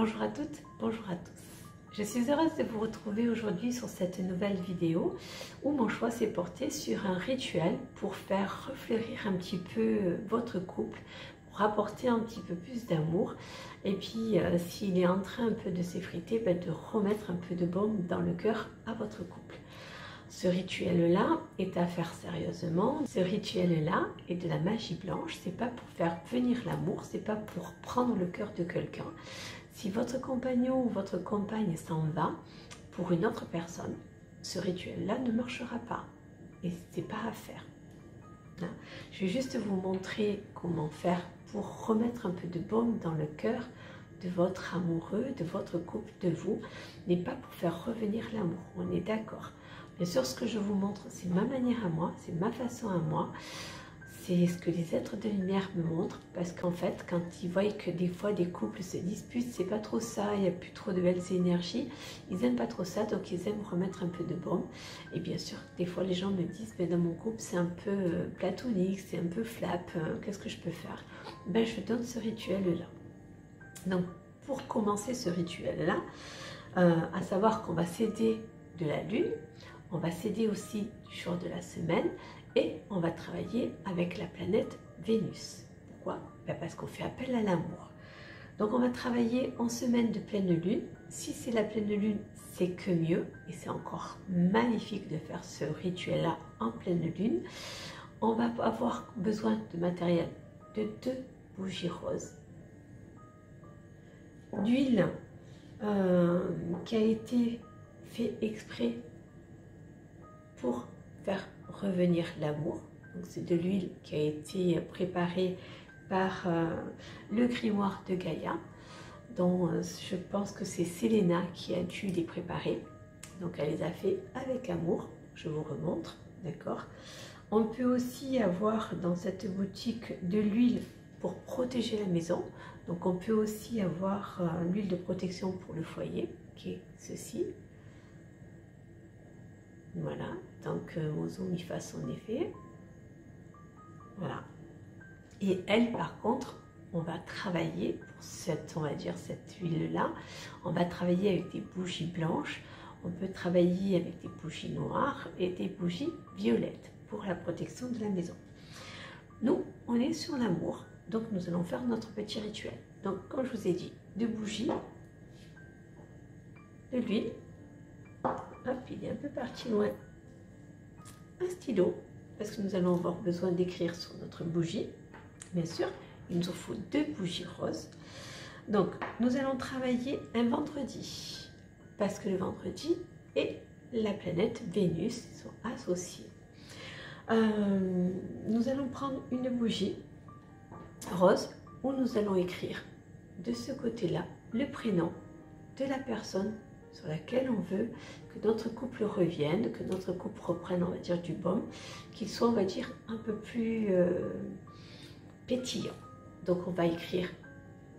Bonjour à toutes, bonjour à tous. Je suis heureuse de vous retrouver aujourd'hui sur cette nouvelle vidéo où mon choix s'est porté sur un rituel pour faire refleurir un petit peu votre couple, pour apporter un petit peu plus d'amour et puis s'il est en train un peu de s'effriter, de remettre un peu de baume dans le cœur à votre couple. Ce rituel-là est à faire sérieusement. Ce rituel-là est de la magie blanche. C'est pas pour faire venir l'amour, c'est pas pour prendre le cœur de quelqu'un. Si votre compagnon ou votre compagne s'en va pour une autre personne, ce rituel-là ne marchera pas. Et c'est pas à faire. Je vais juste vous montrer comment faire pour remettre un peu de baume dans le cœur de votre amoureux, de votre couple, de vous, mais pas pour faire revenir l'amour. On est d'accord. Bien sûr, ce que je vous montre, c'est ma manière à moi, c'est ma façon à moi, c'est ce que les êtres de lumière me montrent, parce qu'en fait, quand ils voient que des fois des couples se disputent, c'est pas trop ça, il n'y a plus trop de belles énergies, ils aiment pas trop ça, donc ils aiment remettre un peu de baume. Et bien sûr, des fois les gens me disent, mais dans mon couple c'est un peu platonique, c'est un peu flap, qu'est-ce que je peux faire? Je donne ce rituel-là. Donc, pour commencer ce rituel-là, à savoir qu'on va s'aider de la lune, on va s'aider aussi du jour de la semaine et on va travailler avec la planète Vénus. Pourquoi? Parce qu'on fait appel à l'amour. Donc on va travailler en semaine de pleine lune. Si c'est la pleine lune, c'est que mieux et c'est encore magnifique de faire ce rituel-là en pleine lune. On va avoir besoin de matériel de 2 bougies roses, d'huile qui a été fait exprès pour faire revenir l'amour. Donc c'est de l'huile qui a été préparée par le grimoire de Gaïa, dont je pense que c'est Selena qui a dû les préparer. Donc elle les a fait avec amour, je vous remontre, d'accord. On peut aussi avoir dans cette boutique de l'huile pour protéger la maison. Donc on peut aussi avoir l'huile de protection pour le foyer, qui est ceci. Voilà, donc mon zoom y fasse son effet. Voilà. Et elle, par contre, on va travailler pour cette, on va dire, cette huile-là. On va travailler avec des bougies blanches. On peut travailler avec des bougies noires et des bougies violettes pour la protection de la maison. Nous, on est sur l'amour, donc nous allons faire notre petit rituel. Donc, comme je vous ai dit, 2 bougies, de l'huile. Hop, il est un peu parti loin. Un stylo, parce que nous allons avoir besoin d'écrire sur notre bougie. Bien sûr, il nous en faut 2 bougies roses. Donc, nous allons travailler un vendredi, parce que le vendredi et la planète Vénus sont associés. Nous allons prendre une bougie rose où nous allons écrire de ce côté-là le prénom de la personne sur laquelle on veut que notre couple revienne, que notre couple reprenne, on va dire, du baume, qu'il soit, on va dire, un peu plus pétillant. Donc on va écrire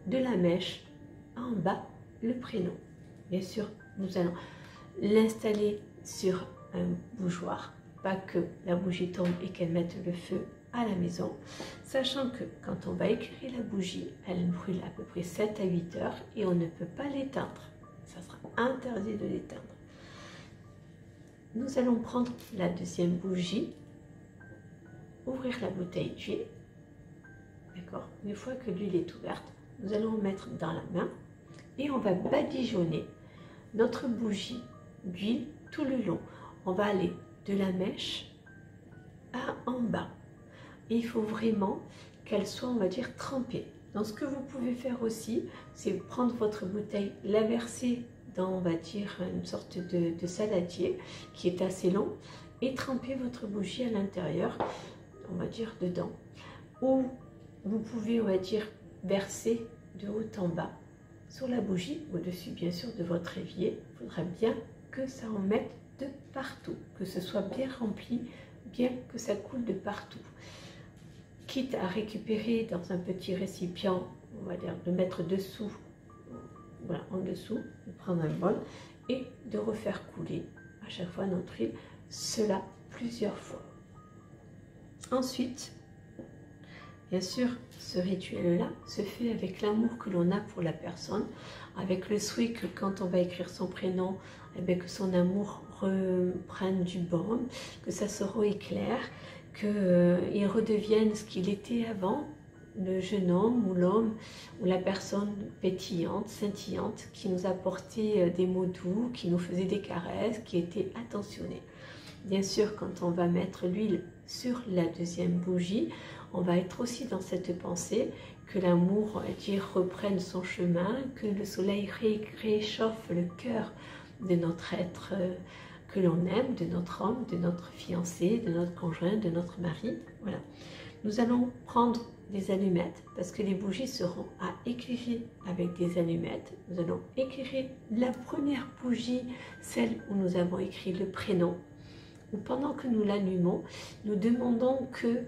de la mèche en bas le prénom. Bien sûr, nous allons l'installer sur un bougeoir, pas que la bougie tombe et qu'elle mette le feu à la maison, sachant que quand on va éclairer la bougie, elle brûle à peu près 7 à 8 heures et on ne peut pas l'éteindre. Ça sera interdit de l'éteindre. Nous allons prendre la 2e bougie, ouvrir la bouteille d'huile, d'accord. Une fois que l'huile est ouverte, nous allons mettre dans la main et on va badigeonner notre bougie d'huile tout le long. On va aller de la mèche à en bas. Et il faut vraiment qu'elle soit, on va dire, trempée. Donc ce que vous pouvez faire aussi, c'est prendre votre bouteille, la verser dans, on va dire, une sorte de saladier qui est assez long et tremper votre bougie à l'intérieur, on va dire dedans. Ou vous pouvez, on va dire, verser de haut en bas sur la bougie, au-dessus bien sûr de votre évier. Il faudra bien que ça en mette de partout, que ce soit bien rempli, bien que ça coule de partout. Quitte à récupérer dans un petit récipient, on va dire de mettre dessous, voilà, en dessous, de prendre un bol et de refaire couler à chaque fois notre huile, cela plusieurs fois. Ensuite, Bien sûr, ce rituel-là se fait avec l'amour que l'on a pour la personne, avec le souhait que quand on va écrire son prénom, eh bien, que son amour reprenne du baume, que ça se rééclaire, qu'il redevienne ce qu'il était avant, le jeune homme ou l'homme ou la personne pétillante, scintillante, qui nous apportait des mots doux, qui nous faisait des caresses, qui était attentionnée. Bien sûr, quand on va mettre l'huile sur la deuxième bougie, on va être aussi dans cette pensée que l'amour reprenne son chemin, que le soleil réchauffe le cœur de notre être que l'on aime, de notre homme, de notre fiancé, de notre conjoint, de notre mari. Voilà. Nous allons prendre des allumettes parce que les bougies seront à éclairer avec des allumettes. Nous allons éclairer la première bougie, celle où nous avons écrit le prénom. Ou pendant que nous l'allumons, nous demandons que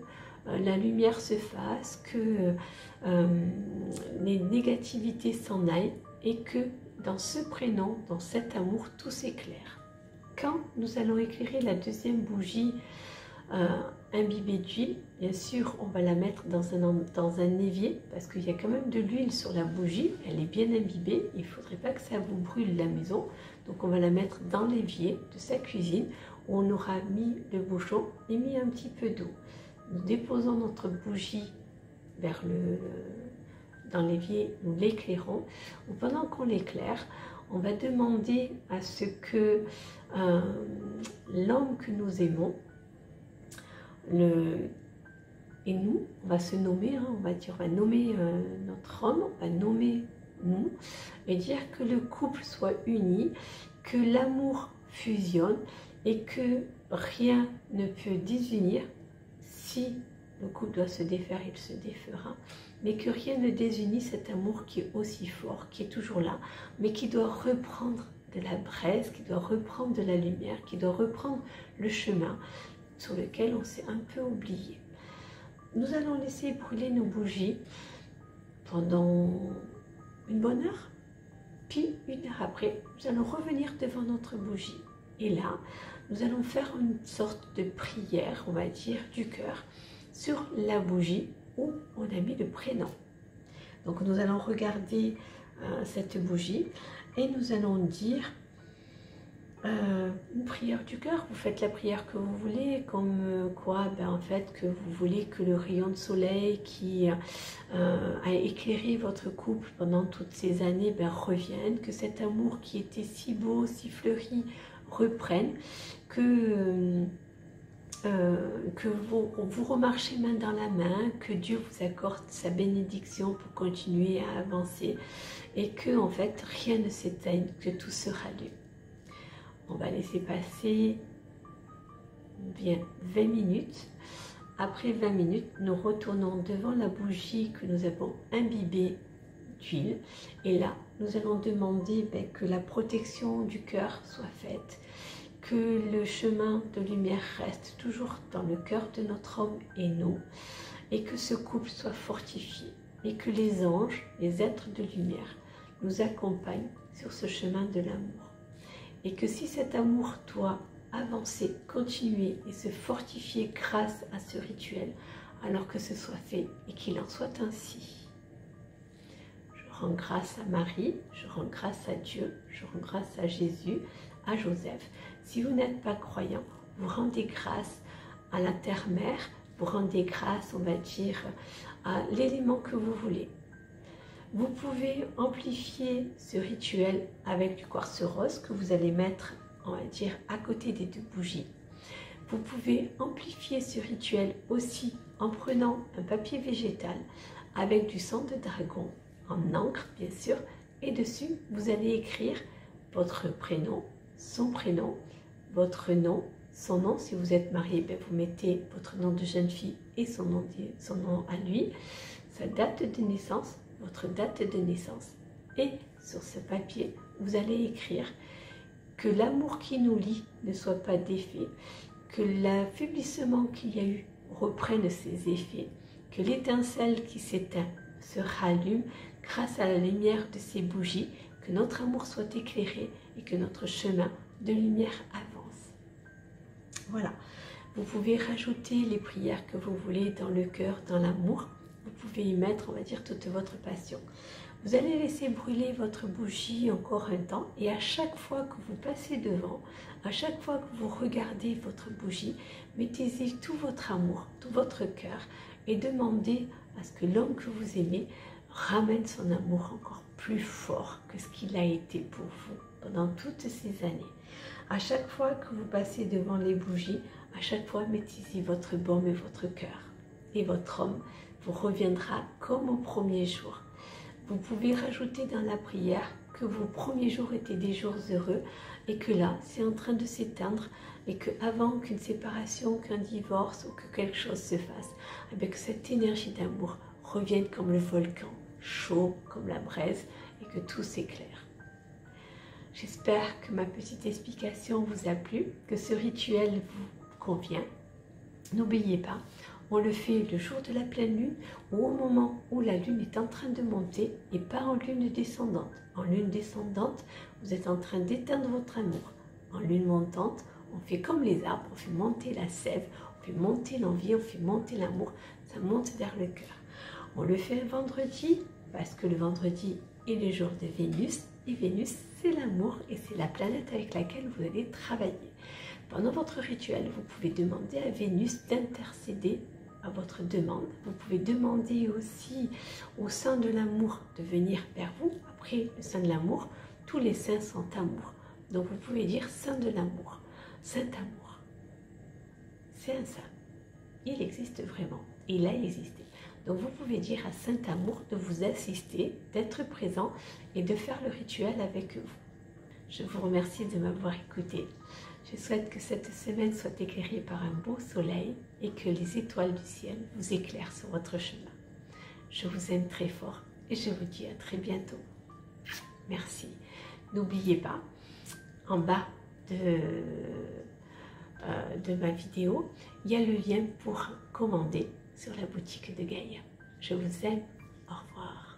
la lumière se fasse, que les négativités s'en aillent et que dans ce prénom, dans cet amour, tout s'éclaire. Quand nous allons éclairer la deuxième bougie imbibée d'huile, bien sûr, on va la mettre dans un évier parce qu'il y a quand même de l'huile sur la bougie, elle est bien imbibée, il ne faudrait pas que ça vous brûle la maison. Donc on va la mettre dans l'évier de sa cuisine où on aura mis le bouchon et mis un petit peu d'eau. Nous déposons notre bougie dans l'évier, nous l'éclairons. Ou pendant qu'on l'éclaire, on va demander à ce que l'homme que nous aimons, et nous, on va se nommer, hein, on va nommer notre homme, on va nommer nous, et dire que le couple soit uni, que l'amour fusionne et que rien ne peut désunir. Si le couple doit se défaire, il se défera, mais que rien ne désunit cet amour qui est aussi fort, qui est toujours là, mais qui doit reprendre de la braise, qui doit reprendre de la lumière, qui doit reprendre le chemin sur lequel on s'est un peu oublié. Nous allons laisser brûler nos bougies pendant une bonne heure, puis une heure après, nous allons revenir devant notre bougie. Et là, nous allons faire une sorte de prière, on va dire, du cœur, sur la bougie où on a mis le prénom. Donc nous allons regarder cette bougie et nous allons dire une prière du cœur. Vous faites la prière que vous voulez, comme quoi, en fait, que vous voulez que le rayon de soleil qui a éclairé votre couple pendant toutes ces années revienne, que cet amour qui était si beau, si fleuri, reprenne, que vous remarchez main dans la main, que Dieu vous accorde sa bénédiction pour continuer à avancer et que en fait rien ne s'éteigne, que tout se rallume. On va laisser passer bien 20 minutes. Après 20 minutes, nous retournons devant la bougie que nous avons imbibée d'huile et là, nous allons demander que la protection du cœur soit faite, que le chemin de lumière reste toujours dans le cœur de notre homme et nous, et que ce couple soit fortifié, et que les anges, les êtres de lumière, nous accompagnent sur ce chemin de l'amour. Et que si cet amour doit avancer, continuer et se fortifier grâce à ce rituel, alors que ce soit fait et qu'il en soit ainsi. Je rends grâce à Marie, je rends grâce à Dieu, je rends grâce à Jésus, à Joseph. Si vous n'êtes pas croyant, vous rendez grâce à la terre-mère, vous rendez grâce, on va dire, à l'élément que vous voulez. Vous pouvez amplifier ce rituel avec du quartz rose que vous allez mettre, on va dire, à côté des deux bougies. Vous pouvez amplifier ce rituel aussi en prenant un papier végétal avec du sang de dragon, en encre bien sûr, et dessus vous allez écrire votre prénom, son prénom, votre nom, son nom. Si vous êtes marié, vous mettez votre nom de jeune fille et son nom à lui, sa date de naissance, votre date de naissance. Et sur ce papier, vous allez écrire que l'amour qui nous lie ne soit pas défait, que l'affaiblissement qu'il y a eu reprenne ses effets, que l'étincelle qui s'éteint se rallume grâce à la lumière de ces bougies, que notre amour soit éclairé et que notre chemin de lumière avance. Voilà, vous pouvez rajouter les prières que vous voulez dans le cœur, dans l'amour, vous pouvez y mettre, on va dire, toute votre passion. Vous allez laisser brûler votre bougie encore un temps et à chaque fois que vous passez devant, à chaque fois que vous regardez votre bougie, mettez-y tout votre amour, tout votre cœur et demandez à ce que l'homme que vous aimez ramène son amour encore plus fort que ce qu'il a été pour vous pendant toutes ces années. À chaque fois que vous passez devant les bougies, à chaque fois mettez-y votre baume et votre cœur et votre homme vous reviendra comme au premier jour. Vous pouvez rajouter dans la prière que vos premiers jours étaient des jours heureux et que là, c'est en train de s'éteindre et qu'avant qu'une séparation, qu'un divorce ou que quelque chose se fasse, eh bien, que cette énergie d'amour revienne comme le volcan, chaud comme la braise et que tout s'éclaire. J'espère que ma petite explication vous a plu, que ce rituel vous convient. N'oubliez pas, on le fait le jour de la pleine lune ou au moment où la lune est en train de monter et pas en lune descendante. En lune descendante, vous êtes en train d'éteindre votre amour. En lune montante, on fait comme les arbres, on fait monter la sève, on fait monter l'envie, on fait monter l'amour, ça monte vers le cœur. On le fait un vendredi parce que le vendredi est le jour de Vénus et Vénus c'est l'amour et c'est la planète avec laquelle vous allez travailler. Pendant votre rituel, vous pouvez demander à Vénus d'intercéder à votre demande. Vous pouvez demander aussi au sein de l'amour de venir vers vous. Après le sein de l'amour, tous les saints sont amour. Donc vous pouvez dire saint de l'amour, saint amour. C'est un saint. Il existe vraiment. Il a existé. Donc vous pouvez dire à saint amour de vous assister, d'être présent et de faire le rituel avec vous. Je vous remercie de m'avoir écouté. Je souhaite que cette semaine soit éclairée par un beau soleil et que les étoiles du ciel vous éclairent sur votre chemin. Je vous aime très fort et je vous dis à très bientôt. Merci. N'oubliez pas, en bas de ma vidéo, il y a le lien pour commander sur la boutique de Gaïa. Je vous aime. Au revoir.